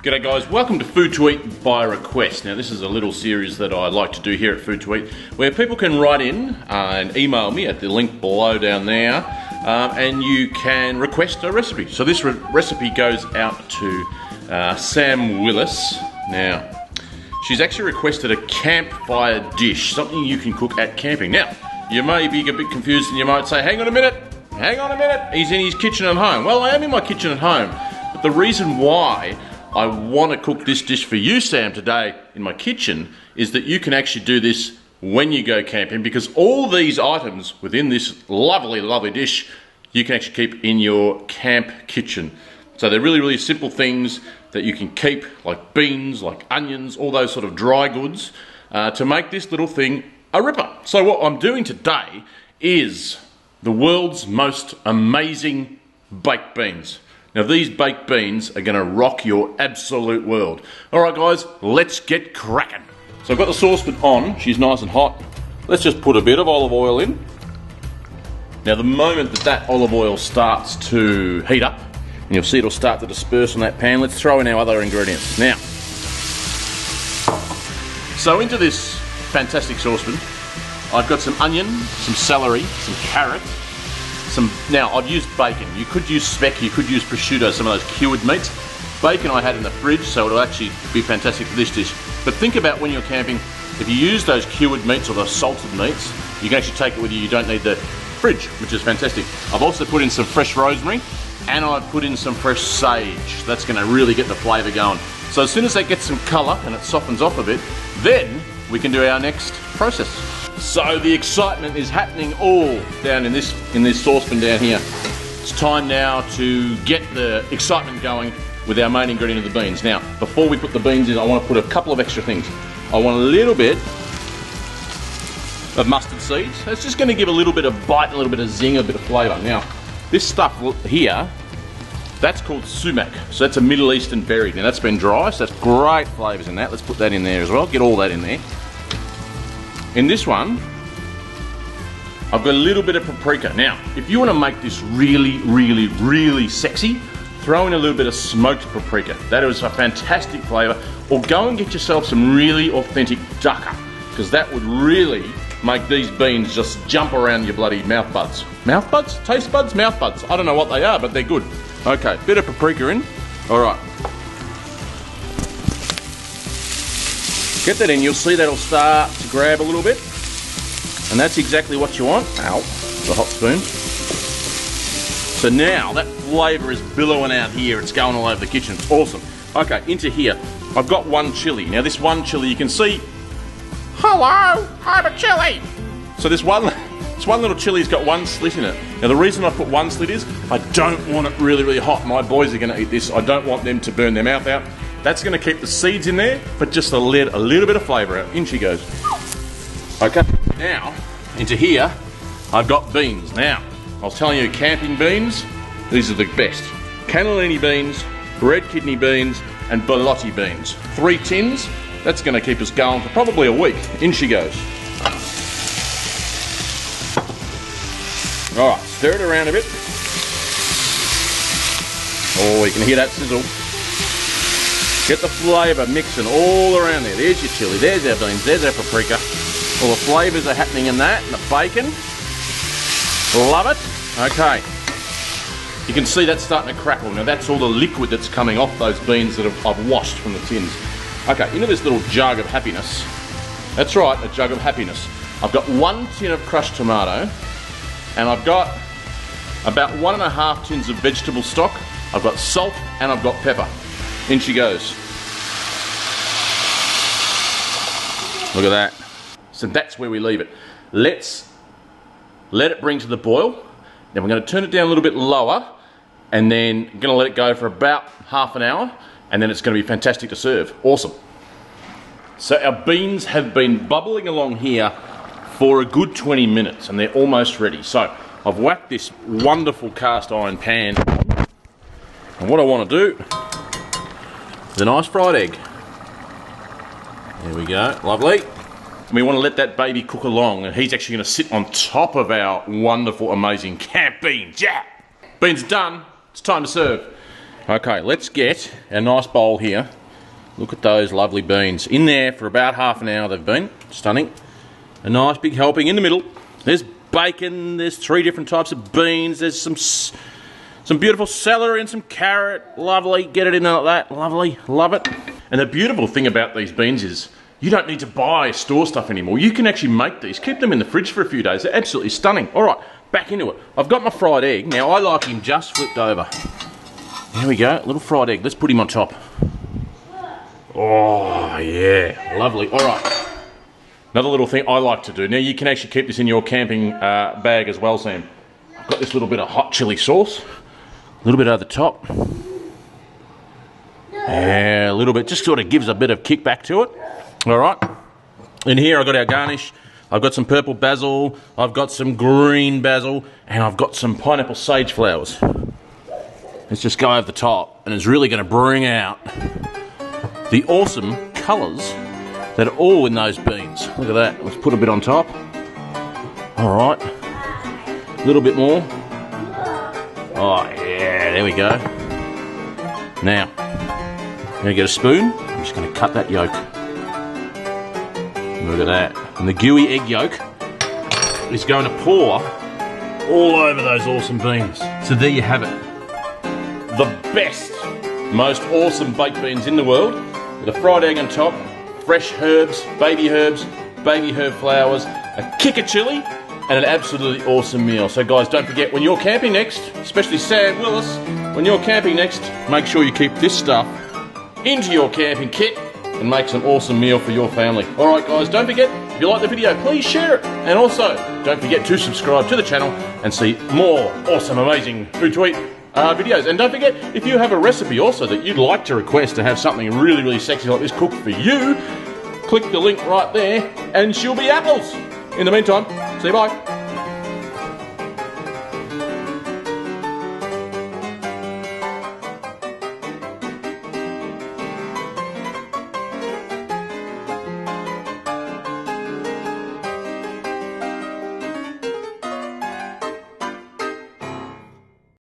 G'day guys, welcome to Food to Eat by Request. Now this is a little series that I like to do here at Food to Eat where people can write in and email me at the link below down there and you can request a recipe. So this recipe goes out to Sam Willis. Now she's actually requested a campfire dish, something you can cook at camping. Now you may be a bit confused and you might say, hang on a minute, he's in his kitchen at home. Well, I am in my kitchen at home, but the reason why I want to cook this dish for you, Sam, today in my kitchen is that you can actually do this when you go camping, because all these items within this lovely, lovely dish you can actually keep in your camp kitchen. So they're really, really simple things that you can keep, like beans, like onions, all those sort of dry goods, to make this little thing a ripper. So what I'm doing today is the world's most amazing baked beans. Now these baked beans are going to rock your absolute world. Alright guys, let's get cracking. So I've got the saucepan on, she's nice and hot. Let's just put a bit of olive oil in. Now the moment that olive oil starts to heat up, and you'll see it'll start to disperse on that pan, let's throw in our other ingredients. Now, so into this fantastic saucepan, I've got some onion, some celery, some carrot, now I've used bacon. You could use speck, you could use prosciutto, some of those cured meats. Bacon I had in the fridge, so it'll actually be fantastic for this dish. But think about when you're camping, if you use those cured meats or the salted meats, you can actually take it with you. You don't need the fridge, which is fantastic. I've also put in some fresh rosemary, and I've put in some fresh sage. That's going to really get the flavour going. So as soon as that gets some colour and it softens off a bit, then we can do our next process. So the excitement is happening all down in this saucepan down here. It's time now to get the excitement going with our main ingredient of the beans. Now, before we put the beans in, I want to put a couple of extra things. I want a little bit of mustard seeds. It's just going to give a little bit of bite, a little bit of zing, a bit of flavour. Now, this stuff here, that's called sumac. So that's a Middle Eastern berry. Now that's been dry, so that's great flavours in that. Let's put that in there as well. Get all that in there. In this one, I've got a little bit of paprika. Now, if you want to make this really, really, really sexy, throw in a little bit of smoked paprika. That is a fantastic flavour. Or go and get yourself some really authentic dukkha, because that would really make these beans just jump around your bloody mouth buds. Mouth buds? Taste buds? Mouth buds? I don't know what they are, but they're good. Okay, bit of paprika in. All right. Get that in, you'll see that'll start to grab a little bit. And that's exactly what you want. Ow, the hot spoon. So now that flavour is billowing out here. It's going all over the kitchen. It's awesome. Okay, into here. I've got one chilli. Now this one chilli, you can see, hello, I'm a chilli. So this one little chilli's got one slit in it. Now the reason I put one slit is, I don't want it really, really hot. My boys are going to eat this. I don't want them to burn their mouth out. That's going to keep the seeds in there, but just to let a little bit of flavour out. In she goes. Okay, now, into here, I've got beans. Now, I was telling you, camping beans, these are the best. Cannellini beans, red kidney beans, and borlotti beans. 3 tins, that's going to keep us going for probably a week. In she goes. Alright, stir it around a bit. Oh, you can hear that sizzle. Get the flavour mixing all around there. There's your chilli, there's our beans, there's our paprika. All the flavours are happening in that, and the bacon. Love it. Okay. You can see that's starting to crackle. Now that's all the liquid that's coming off those beans that I've washed from the tins. Okay, into this little jug of happiness. That's right, a jug of happiness. I've got 1 tin of crushed tomato, and I've got about 1.5 tins of vegetable stock. I've got salt, and I've got pepper. In she goes. Look at that. So that's where we leave it. Let's let it bring to the boil. Then we're going to turn it down a little bit lower, and then going to let it go for about half an hour, and then it's going to be fantastic to serve. Awesome. So our beans have been bubbling along here for a good 20 minutes, and they're almost ready. So I've whacked this wonderful cast iron pan, and what I want to do, the nice fried egg. There we go, lovely. And we want to let that baby cook along, and he's actually going to sit on top of our wonderful, amazing camp beans. Yeah! Beans are done, it's time to serve. Okay, let's get a nice bowl here. Look at those lovely beans. In there for about half an hour they've been. Stunning. A nice big helping in the middle. There's bacon, there's 3 different types of beans, there's some beautiful celery and some carrot. Lovely. Get it in like that. Lovely. Love it. And the beautiful thing about these beans is you don't need to buy store stuff anymore. You can actually make these. Keep them in the fridge for a few days. They're absolutely stunning. Alright, back into it. I've got my fried egg. Now I like him just flipped over. There we go. Little fried egg. Let's put him on top. Oh, yeah. Lovely. Alright. Another little thing I like to do. Now you can actually keep this in your camping bag as well, Sam. I've got this little bit of hot chili sauce. A little bit over the top. Yeah, a little bit. Just sort of gives a bit of kickback to it. Alright. In here I've got our garnish. I've got some purple basil. I've got some green basil. And I've got some pineapple sage flowers. Let's just go over the top. And it's really going to bring out the awesome colours that are all in those beans. Look at that. Let's put a bit on top. Alright. A little bit more. Oh yeah, there we go. Now, I'm going to get a spoon. I'm just going to cut that yolk. Look at that. And the gooey egg yolk is going to pour all over those awesome beans. So there you have it. The best, most awesome baked beans in the world. With a fried egg on top, fresh herbs, baby herb flowers, a kick of chili, and an absolutely awesome meal. So guys, don't forget, when you're camping next, especially Sam Willis, when you're camping next, make sure you keep this stuff into your camping kit and make some awesome meal for your family. Alright guys, don't forget, if you like the video, please share it. And also, don't forget to subscribe to the channel and see more awesome, amazing food to eat videos. And don't forget, if you have a recipe also that you'd like to request to have something really, really sexy like this cooked for you, click the link right there and she'll be apples. In the meantime, see you, bye.